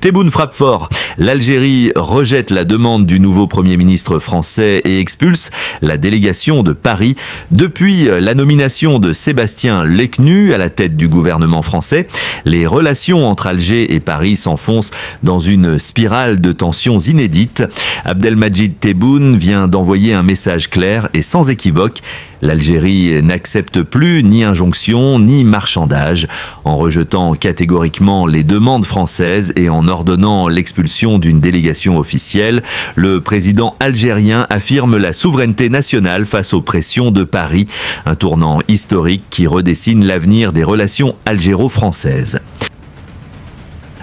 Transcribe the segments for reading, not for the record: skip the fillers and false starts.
Tebboune frappe fort. L'Algérie rejette la demande du nouveau Premier ministre français et expulse la délégation de Paris. Depuis la nomination de Sébastien Lecnu à la tête du gouvernement français, les relations entre Alger et Paris s'enfoncent dans une spirale de tensions inédites. Abdelmadjid Tebboune vient d'envoyer un message clair et sans équivoque. L'Algérie n'accepte plus ni injonction ni marchandage. En rejetant catégoriquement les demandes françaises et en ordonnant l'expulsion d'une délégation officielle, le président algérien affirme la souveraineté nationale face aux pressions de Paris, un tournant historique qui redessine l'avenir des relations algéro-françaises.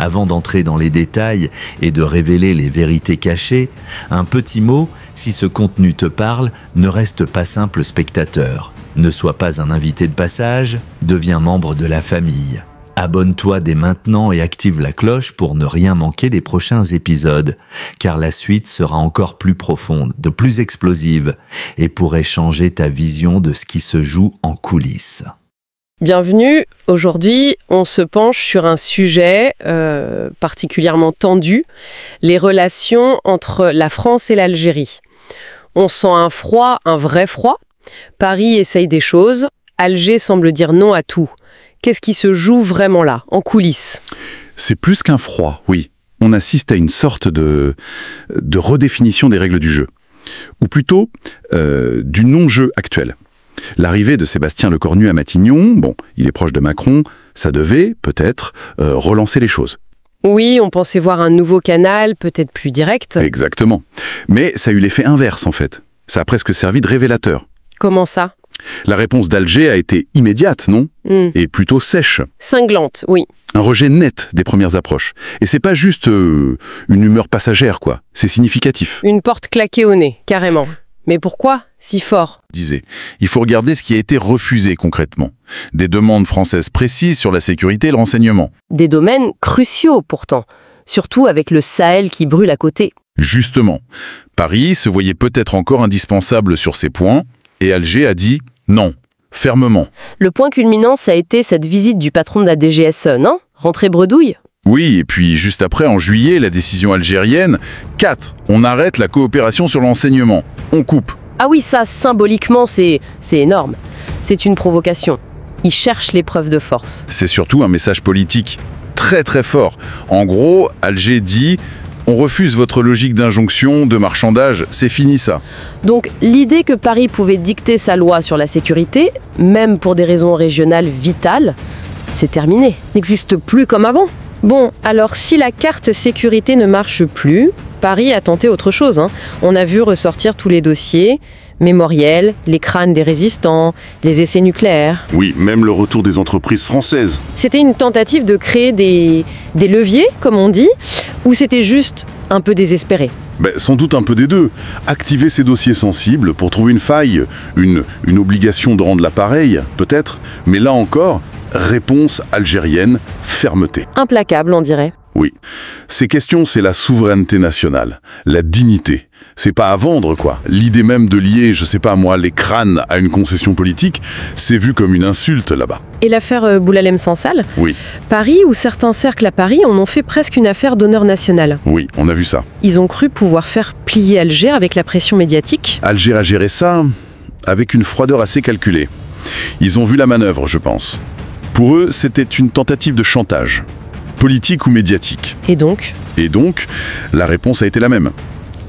Avant d'entrer dans les détails et de révéler les vérités cachées, un petit mot, si ce contenu te parle, ne reste pas simple spectateur. Ne sois pas un invité de passage, deviens membre de la famille. Abonne-toi dès maintenant et active la cloche pour ne rien manquer des prochains épisodes, car la suite sera encore plus profonde, de plus explosive, et pourrait changer ta vision de ce qui se joue en coulisses. Bienvenue, aujourd'hui on se penche sur un sujet particulièrement tendu, les relations entre la France et l'Algérie. On sent un froid, un vrai froid. Paris essaye des choses, Alger semble dire non à tout. Qu'est-ce qui se joue vraiment là, en coulisses ? C'est plus qu'un froid, oui. On assiste à une sorte de redéfinition des règles du jeu. Ou plutôt, du non-jeu actuel. L'arrivée de Sébastien Lecornu à Matignon, bon, il est proche de Macron, ça devait, peut-être, relancer les choses. Oui, on pensait voir un nouveau canal, peut-être plus direct. Exactement. Mais ça a eu l'effet inverse, en fait. Ça a presque servi de révélateur. Comment ça ? La réponse d'Alger a été immédiate, non ? Et plutôt sèche. Cinglante, oui. Un rejet net des premières approches. Et c'est pas juste une humeur passagère, quoi. C'est significatif. Une porte claquée au nez, carrément. Mais pourquoi si fort ? Disait. Il faut regarder ce qui a été refusé concrètement. Des demandes françaises précises sur la sécurité et le renseignement. Des domaines cruciaux pourtant, surtout avec le Sahel qui brûle à côté. Justement, Paris se voyait peut-être encore indispensable sur ces points, et Alger a dit non, fermement. Le point culminant, ça a été cette visite du patron de la DGSE, non ? Rentrée bredouille ? Oui, et puis juste après, en juillet, la décision algérienne, 4, on arrête la coopération sur l'enseignement, on coupe. Ah oui, ça, symboliquement, c'est énorme. C'est une provocation. Ils cherchent l'épreuve de force. C'est surtout un message politique très très fort. En gros, Alger dit « on refuse votre logique d'injonction, de marchandage, c'est fini ça ». Donc l'idée que Paris pouvait dicter sa loi sur la sécurité, même pour des raisons régionales vitales, c'est terminé. N'existe plus comme avant. Bon, alors si la carte sécurité ne marche plus, Paris a tenté autre chose. On a vu ressortir tous les dossiers, mémoriels, les crânes des résistants, les essais nucléaires. Oui, même le retour des entreprises françaises. C'était une tentative de créer des leviers, comme on dit, ou c'était juste un peu désespéré ? Sans doute un peu des deux. Activer ces dossiers sensibles pour trouver une faille, une obligation de rendre l'appareil, peut-être, mais là encore, réponse algérienne, fermeté. Implacable, on dirait. Oui. Ces questions, c'est la souveraineté nationale, la dignité. C'est pas à vendre, quoi. L'idée même de lier, je sais pas moi, les crânes à une concession politique, c'est vu comme une insulte là-bas. Et l'affaire Boulalem Sansal ? Oui. Paris, ou certains cercles à Paris, en ont fait presque une affaire d'honneur national. Oui, on a vu ça. Ils ont cru pouvoir faire plier Alger avec la pression médiatique. Alger a géré ça avec une froideur assez calculée. Ils ont vu la manœuvre, je pense. Pour eux, c'était une tentative de chantage, politique ou médiatique. Et donc, la réponse a été la même.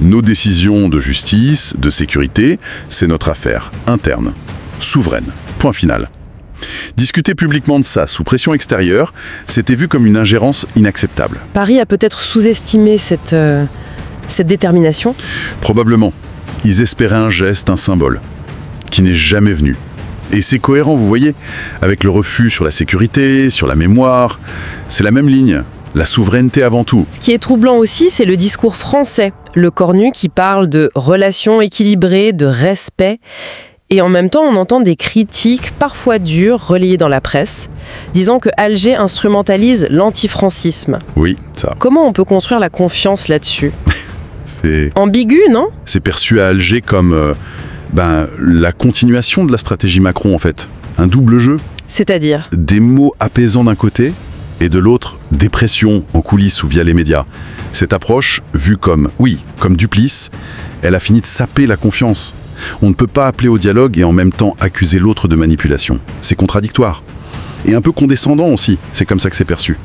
Nos décisions de justice, de sécurité, c'est notre affaire interne, souveraine. Point final. Discuter publiquement de ça sous pression extérieure, c'était vu comme une ingérence inacceptable. Paris a peut-être sous-estimé cette détermination ? Probablement. Ils espéraient un geste, un symbole, qui n'est jamais venu. Et c'est cohérent, vous voyez, avec le refus sur la sécurité, sur la mémoire. C'est la même ligne, la souveraineté avant tout. Ce qui est troublant aussi, c'est le discours français. Lecornu qui parle de relations équilibrées, de respect. Et en même temps, on entend des critiques parfois dures relayées dans la presse, disant que Alger instrumentalise l'antifrancisme. Oui, ça. Comment on peut construire la confiance là-dessus ? C'est ambigu, non ? C'est perçu à Alger comme la continuation de la stratégie Macron, en fait. Un double jeu. C'est-à-dire ? Des mots apaisants d'un côté et de l'autre, des pressions en coulisses ou via les médias. Cette approche, vue comme duplice, elle a fini de saper la confiance. On ne peut pas appeler au dialogue et en même temps accuser l'autre de manipulation. C'est contradictoire. Et un peu condescendant aussi, c'est comme ça que c'est perçu.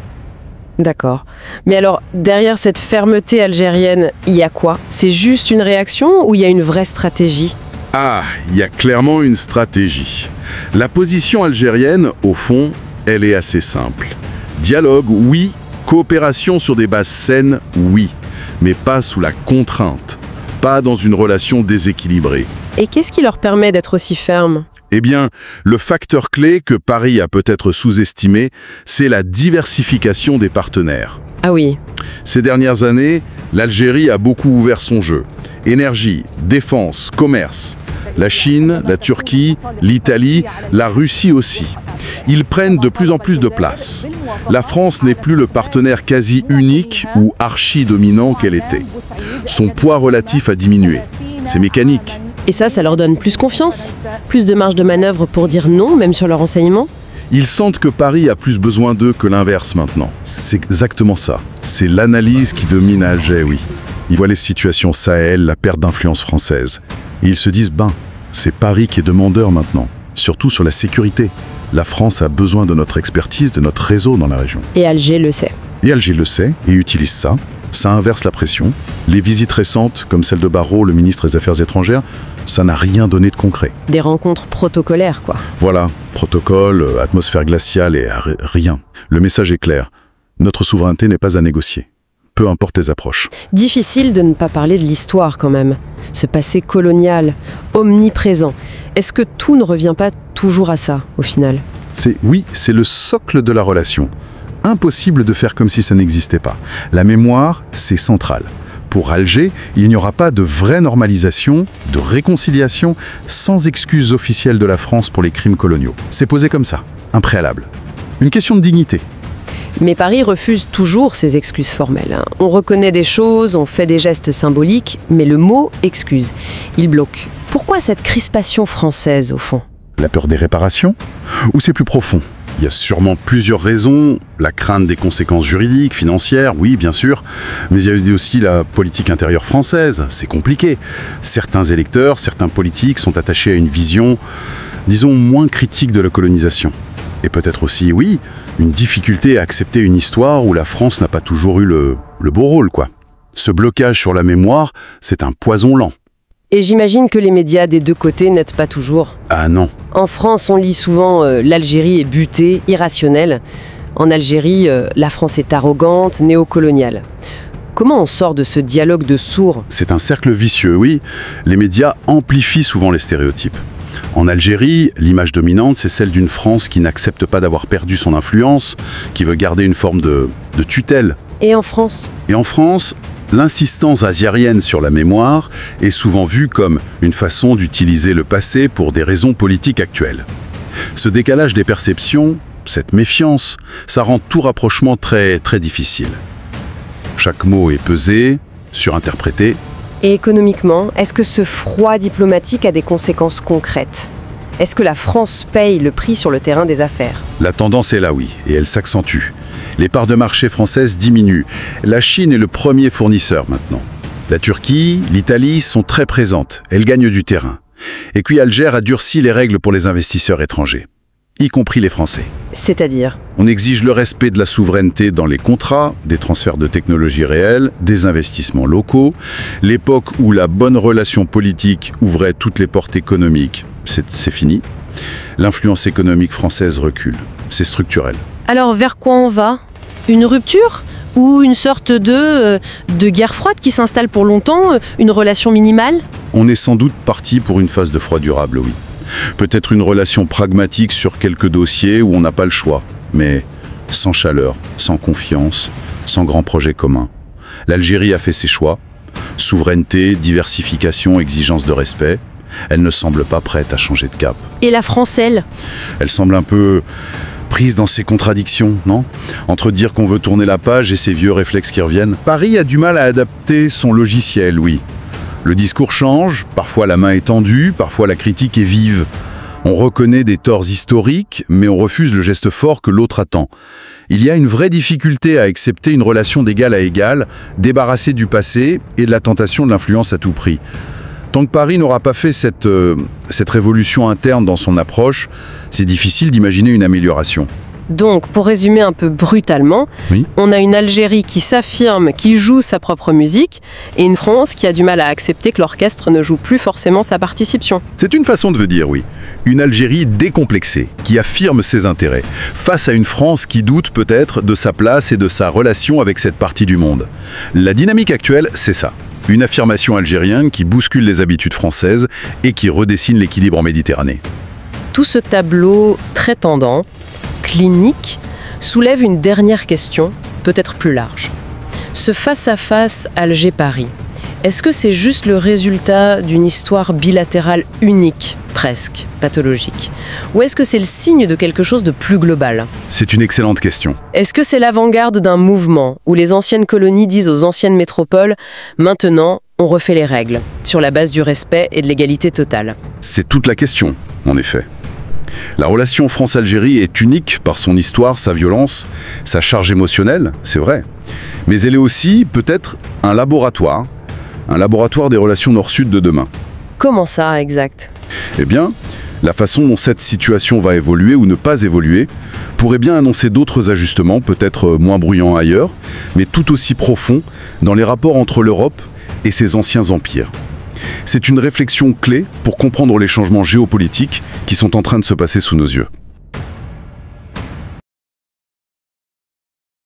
D'accord. Mais alors, derrière cette fermeté algérienne, il y a quoi? C'est juste une réaction ou il y a une vraie stratégie? Ah, il y a clairement une stratégie. La position algérienne, au fond, elle est assez simple. Dialogue, oui. Coopération sur des bases saines, oui. Mais pas sous la contrainte. Pas dans une relation déséquilibrée. Et qu'est-ce qui leur permet d'être aussi fermes? Eh bien, le facteur clé que Paris a peut-être sous-estimé, c'est la diversification des partenaires. Ah oui. Ces dernières années, l'Algérie a beaucoup ouvert son jeu. Énergie, défense, commerce. La Chine, la Turquie, l'Italie, la Russie aussi. Ils prennent de plus en plus de place. La France n'est plus le partenaire quasi unique ou archi-dominant qu'elle était. Son poids relatif a diminué. C'est mécanique. Et ça leur donne plus confiance? Plus de marge de manœuvre pour dire non, même sur leur renseignement? Ils sentent que Paris a plus besoin d'eux que l'inverse maintenant. C'est exactement ça. C'est l'analyse qui domine à Alger, oui. Ils voient les situations Sahel, la perte d'influence française. Et ils se disent, c'est Paris qui est demandeur maintenant. Surtout sur la sécurité. La France a besoin de notre expertise, de notre réseau dans la région. Et Alger le sait. Et Alger le sait et utilise ça. Ça inverse la pression. Les visites récentes, comme celle de Barrot, le ministre des Affaires étrangères, ça n'a rien donné de concret. Des rencontres protocolaires, quoi. Voilà, protocole, atmosphère glaciale et rien. Le message est clair. Notre souveraineté n'est pas à négocier. Peu importe les approches. Difficile de ne pas parler de l'histoire quand même. Ce passé colonial, omniprésent. Est-ce que tout ne revient pas toujours à ça, au final? C'est le socle de la relation. Impossible de faire comme si ça n'existait pas. La mémoire, c'est central. Pour Alger, il n'y aura pas de vraie normalisation, de réconciliation, sans excuse officielle de la France pour les crimes coloniaux. C'est posé comme ça, un préalable. Une question de dignité. Mais Paris refuse toujours ces excuses formelles. On reconnaît des choses, on fait des gestes symboliques, mais le mot « excuse », il bloque. Pourquoi cette crispation française, au fond? La peur des réparations? Ou c'est plus profond? Il y a sûrement plusieurs raisons. La crainte des conséquences juridiques, financières, oui, bien sûr. Mais il y a aussi la politique intérieure française. C'est compliqué. Certains électeurs, certains politiques sont attachés à une vision, disons, moins critique de la colonisation. Et peut-être aussi, oui, une difficulté à accepter une histoire où la France n'a pas toujours eu le beau rôle, quoi. Ce blocage sur la mémoire, c'est un poison lent. Et j'imagine que les médias des deux côtés n'aident pas toujours. Ah non. En France, on lit souvent l'Algérie est butée, irrationnelle. En Algérie, la France est arrogante, néocoloniale. Comment on sort de ce dialogue de sourds? C'est un cercle vicieux, oui. Les médias amplifient souvent les stéréotypes. En Algérie, l'image dominante, c'est celle d'une France qui n'accepte pas d'avoir perdu son influence, qui veut garder une forme de tutelle. Et en France? Et en France, l'insistance azérienne sur la mémoire est souvent vue comme une façon d'utiliser le passé pour des raisons politiques actuelles. Ce décalage des perceptions, cette méfiance, ça rend tout rapprochement très, très difficile. Chaque mot est pesé, surinterprété. Et économiquement, est-ce que ce froid diplomatique a des conséquences concrètes? Est-ce que la France paye le prix sur le terrain des affaires? La tendance est là, oui, et elle s'accentue. Les parts de marché françaises diminuent. La Chine est le premier fournisseur maintenant. La Turquie, l'Italie sont très présentes. Elles gagnent du terrain. Et puis Alger a durci les règles pour les investisseurs étrangers, y compris les Français. C'est-à-dire? On exige le respect de la souveraineté dans les contrats, des transferts de technologies réelles, des investissements locaux. L'époque où la bonne relation politique ouvrait toutes les portes économiques, c'est fini. L'influence économique française recule. C'est structurel. Alors vers quoi on va? Une rupture? Ou une sorte de guerre froide qui s'installe pour longtemps? Une relation minimale? On est sans doute parti pour une phase de froid durable, oui. Peut-être une relation pragmatique sur quelques dossiers où on n'a pas le choix, mais sans chaleur, sans confiance, sans grand projet commun. L'Algérie a fait ses choix. Souveraineté, diversification, exigence de respect. Elle ne semble pas prête à changer de cap. Et la France, elle? Elle semble un peu prise dans ses contradictions, non? Entre dire qu'on veut tourner la page et ses vieux réflexes qui reviennent. Paris a du mal à adapter son logiciel, oui. Le discours change, parfois la main est tendue, parfois la critique est vive. On reconnaît des torts historiques, mais on refuse le geste fort que l'autre attend. Il y a une vraie difficulté à accepter une relation d'égal à égal, débarrassée du passé et de la tentation de l'influence à tout prix. Tant que Paris n'aura pas fait cette révolution interne dans son approche, c'est difficile d'imaginer une amélioration. Donc, pour résumer un peu brutalement, Oui. on a une Algérie qui s'affirme, qui joue sa propre musique, et une France qui a du mal à accepter que l'orchestre ne joue plus forcément sa partition. C'est une façon de le dire, oui. Une Algérie décomplexée, qui affirme ses intérêts, face à une France qui doute peut-être de sa place et de sa relation avec cette partie du monde. La dynamique actuelle, c'est ça. Une affirmation algérienne qui bouscule les habitudes françaises et qui redessine l'équilibre en Méditerranée. Tout ce tableau très tendant, clinique, soulève une dernière question, peut-être plus large. Ce face-à-face Alger-Paris, est-ce que c'est juste le résultat d'une histoire bilatérale unique, presque pathologique? Ou est-ce que c'est le signe de quelque chose de plus global? C'est une excellente question. Est-ce que c'est l'avant-garde d'un mouvement où les anciennes colonies disent aux anciennes métropoles « Maintenant, on refait les règles, sur la base du respect et de l'égalité totale ». C'est toute la question, en effet. La relation France-Algérie est unique par son histoire, sa violence, sa charge émotionnelle, c'est vrai. Mais elle est aussi, peut-être, un laboratoire des relations nord-sud de demain. Comment ça, exact? Eh bien, la façon dont cette situation va évoluer ou ne pas évoluer pourrait bien annoncer d'autres ajustements, peut-être moins bruyants ailleurs, mais tout aussi profonds dans les rapports entre l'Europe et ses anciens empires. C'est une réflexion clé pour comprendre les changements géopolitiques qui sont en train de se passer sous nos yeux.